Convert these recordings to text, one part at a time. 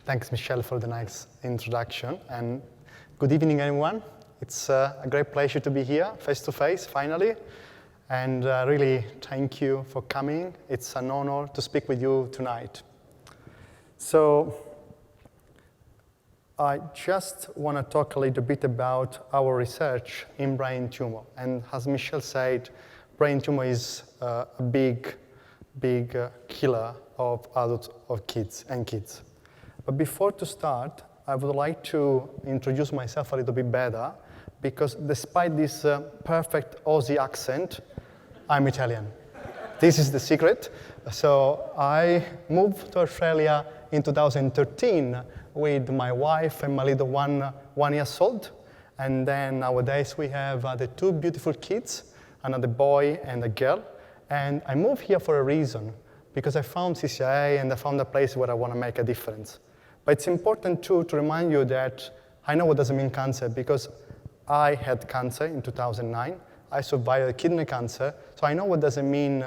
Thanks, Michelle, for the nice introduction. And good evening, everyone. It's a great pleasure to be here, face-to-face, finally. And really, thank you for coming. It's an honor to speak with you tonight. So I just want to talk a little bit about our research in brain tumor. And as Michelle said, brain tumor is a big killer of adults or kids. But before to start, I would like to introduce myself a little bit better, because despite this perfect Aussie accent, I'm Italian. This is the secret. So I moved to Australia in 2013 with my wife and my little one year old. And then nowadays we have the two beautiful kids, another boy and a girl. And I moved here for a reason, because I found CCIA and I found a place where I want to make a difference. But it's important too to remind you that I know what does it mean cancer, because I had cancer in 2009. I survived kidney cancer, so I know what does it mean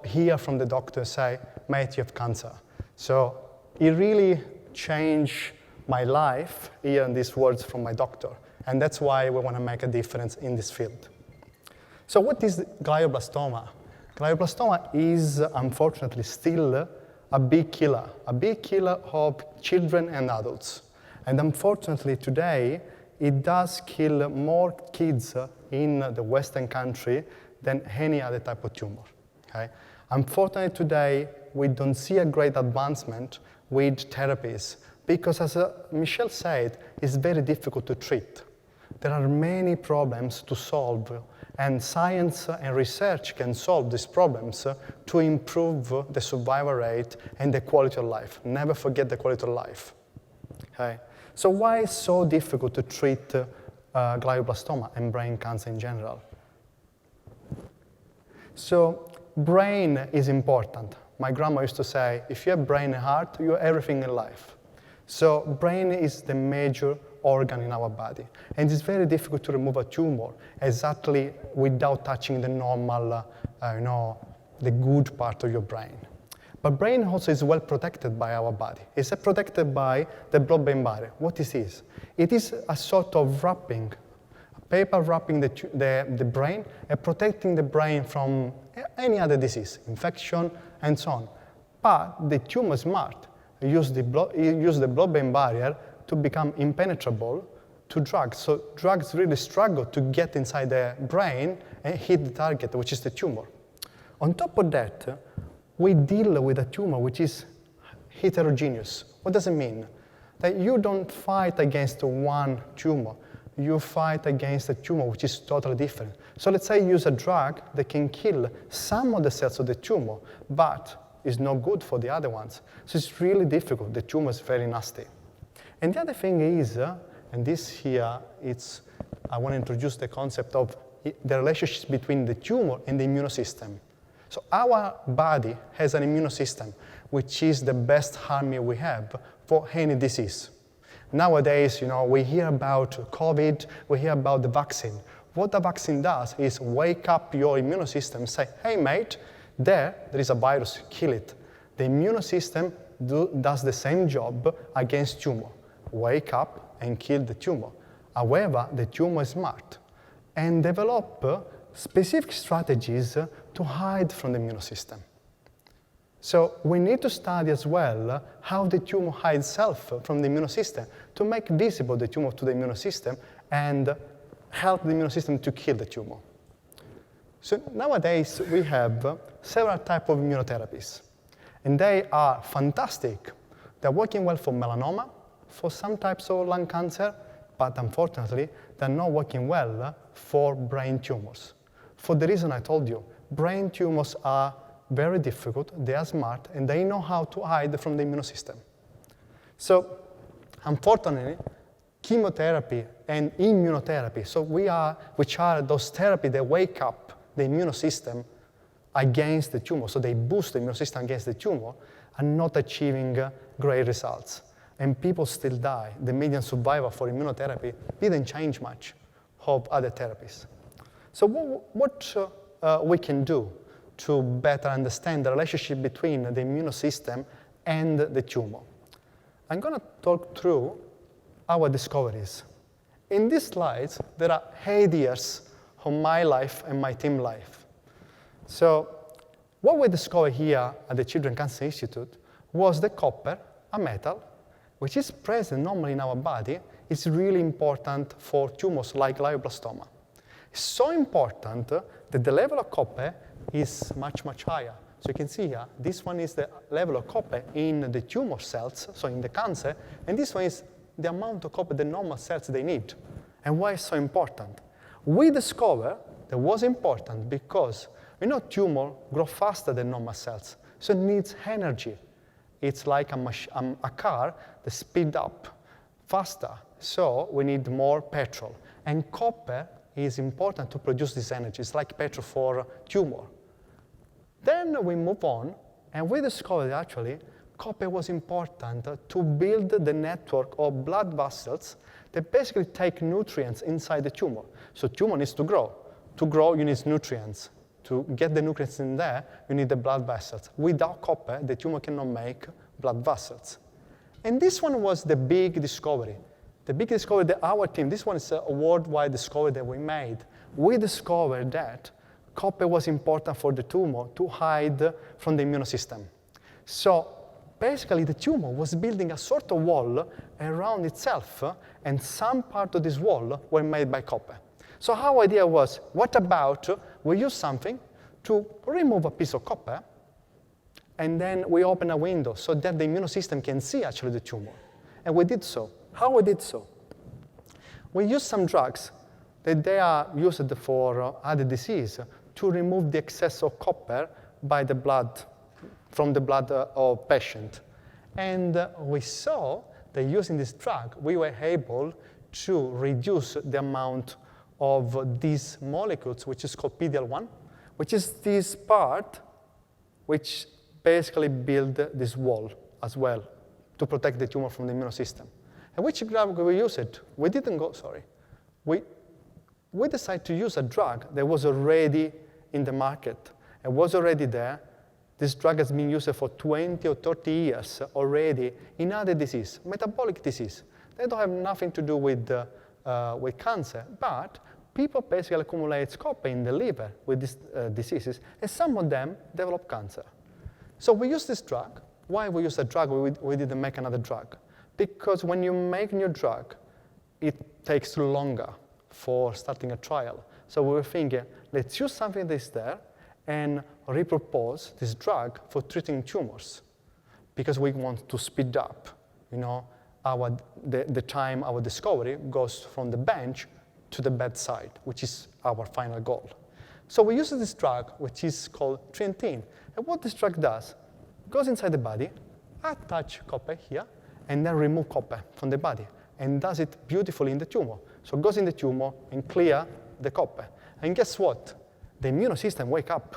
hear from the doctor say, mate, you have cancer. So it really changed my life, hearing these words from my doctor. And that's why we want to make a difference in this field. So what is glioblastoma? Glioblastoma is, unfortunately, still a big killer of children and adults. And unfortunately, today, it does kill more kids in the Western country than any other type of tumor. Okay? Unfortunately, today, we don't see a great advancement with therapies, because as Michelle said, it's very difficult to treat. There are many problems to solve, and science and research can solve these problems to improve the survival rate and the quality of life. Never forget the quality of life. Okay? So why is it so difficult to treat glioblastoma and brain cancer in general? So brain is important. My grandma used to say, if you have brain and heart, you have everything in life. So brain is the major organ in our body. And it's very difficult to remove a tumor exactly without touching the normal, the good part of your brain. But brain also is well protected by our body. It's protected by the blood-brain barrier. What is this? It is a sort of wrapping, a paper wrapping the brain and protecting the brain from any other disease, infection, and so on. But the tumor is smart. It uses the blood-brain barrier to become impenetrable to drugs. So drugs really struggle to get inside the brain and hit the target, which is the tumor. On top of that, we deal with a tumor which is heterogeneous. What does it mean? That you don't fight against one tumor. You fight against a tumor which is totally different. So let's say you use a drug that can kill some of the cells of the tumor, but is not good for the other ones. So it's really difficult. The tumor is very nasty. And the other thing is, and this here, I want to introduce the concept of the relationship between the tumor and the immune system. So our body has an immune system, which is the best army we have for any disease. Nowadays, we hear about COVID, we hear about the vaccine. What the vaccine does is wake up your immune system and say, hey mate, there is a virus, kill it. The immune system does the same job against tumor. Wake up and kill the tumor. However, the tumor is smart and develop specific strategies to hide from the immune system. So we need to study as well how the tumor hides itself from the immune system to make visible the tumor to the immune system and help the immune system to kill the tumor. So nowadays we have several types of immunotherapies, and they are fantastic. They're working well for melanoma, for some types of lung cancer, but unfortunately they're not working well for brain tumors. For the reason I told you, brain tumors are very difficult, they are smart, and they know how to hide from the immune system. So, unfortunately, chemotherapy and immunotherapy, which are those therapies that wake up the immune system against the tumor, so they boost the immune system against the tumor, are not achieving great results. And people still die. The median survival for immunotherapy didn't change much of other therapies. So what we can do to better understand the relationship between the immune system and the tumor? I'm going to talk through our discoveries. In these slides, there are 8 years of my life and my team life. So what we discovered here at the Children's Cancer Institute was that copper, a metal, which is present normally in our body, is really important for tumors like glioblastoma. It's so important that the level of copper is much, much higher. So you can see here, this one is the level of copper in the tumor cells, so in the cancer, and this one is the amount of copper the normal cells they need. And why it's so important? We discovered that was important because tumor grow faster than normal cells, so it needs energy. It's like a car that speeds up faster, so we need more petrol. And copper is important to produce this energy. It's like petrol for tumor. Then we move on, and we discovered actually copper was important to build the network of blood vessels that basically take nutrients inside the tumor. So tumor needs to grow. To grow, you need nutrients. To get the nutrients in there, you need the blood vessels. Without copper, the tumor cannot make blood vessels. And this one was the big discovery. The big discovery that our team, this one is a worldwide discovery that we made. We discovered that copper was important for the tumor to hide from the immune system. So basically, the tumor was building a sort of wall around itself, and some part of this wall were made by copper. So our idea was, what about we use something to remove a piece of copper, and then we open a window so that the immune system can see actually the tumor. And we did so. How we did so? We used some drugs that they are used for other disease to remove the excess of copper by the blood, from the blood of patient. And we saw that using this drug, we were able to reduce the amount of these molecules, which is called PD-L1, which is this part which basically build this wall as well to protect the tumor from the immune system. And which drug we used? We didn't go, sorry. We decided to use a drug that was already in the market and was already there. This drug has been used for 20 or 30 years already in other disease, metabolic disease. They don't have nothing to do with cancer, but people basically accumulate copper in the liver with these diseases, and some of them develop cancer. So we use this drug. Why we use a drug? We didn't make another drug. Because when you make a new drug, it takes longer for starting a trial. So we were thinking, let's use something that is there and repurpose this drug for treating tumors, because we want to speed up, the time our discovery goes from the bench to the bedside, which is our final goal. So we use this drug, which is called trientine. And what this drug does, goes inside the body, attach copper here, and then remove copper from the body, and does it beautifully in the tumor. So it goes in the tumor and clear the copper. And guess what? The immune system wake up.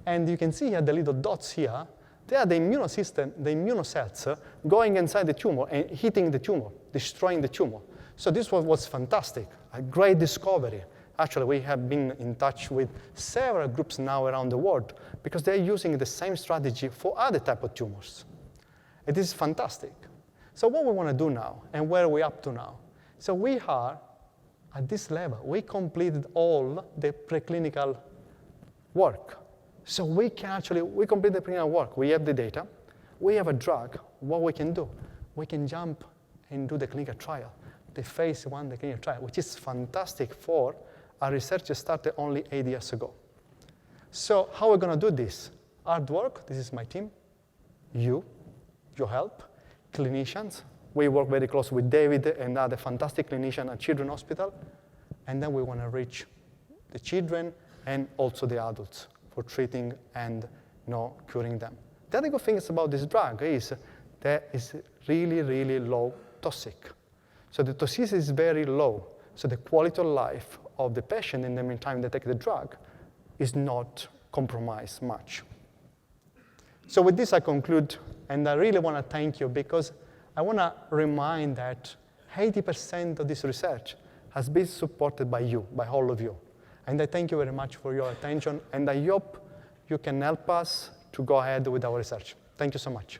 And you can see here the little dots here. They are the immune system, the immune cells going inside the tumor and hitting the tumor, destroying the tumor. So this was fantastic, a great discovery. Actually, we have been in touch with several groups now around the world because they're using the same strategy for other type of tumors. It is fantastic. So what we want to do now, and where are we up to now? So we are at this level. We completed all the preclinical work. So we complete the preclinical work. We have the data. We have a drug. What we can do? We can jump and do the clinical trial, the phase 1, the clinical trial, which is fantastic for a research that started only 8 years ago. So how are we going to do this? Hard work. This is my team. Your help. Clinicians. We work very close with David and other fantastic clinicians at Children's Hospital. And then we want to reach the children and also the adults for treating and curing them. The other good thing about this drug is that it's really, really low toxic. So the toxicity is very low. So the quality of life of the patient in the meantime they take the drug is not compromised much. So with this I conclude, and I really want to thank you because I want to remind that 80% of this research has been supported by you, by all of you. And I thank you very much for your attention, and I hope you can help us to go ahead with our research. Thank you so much.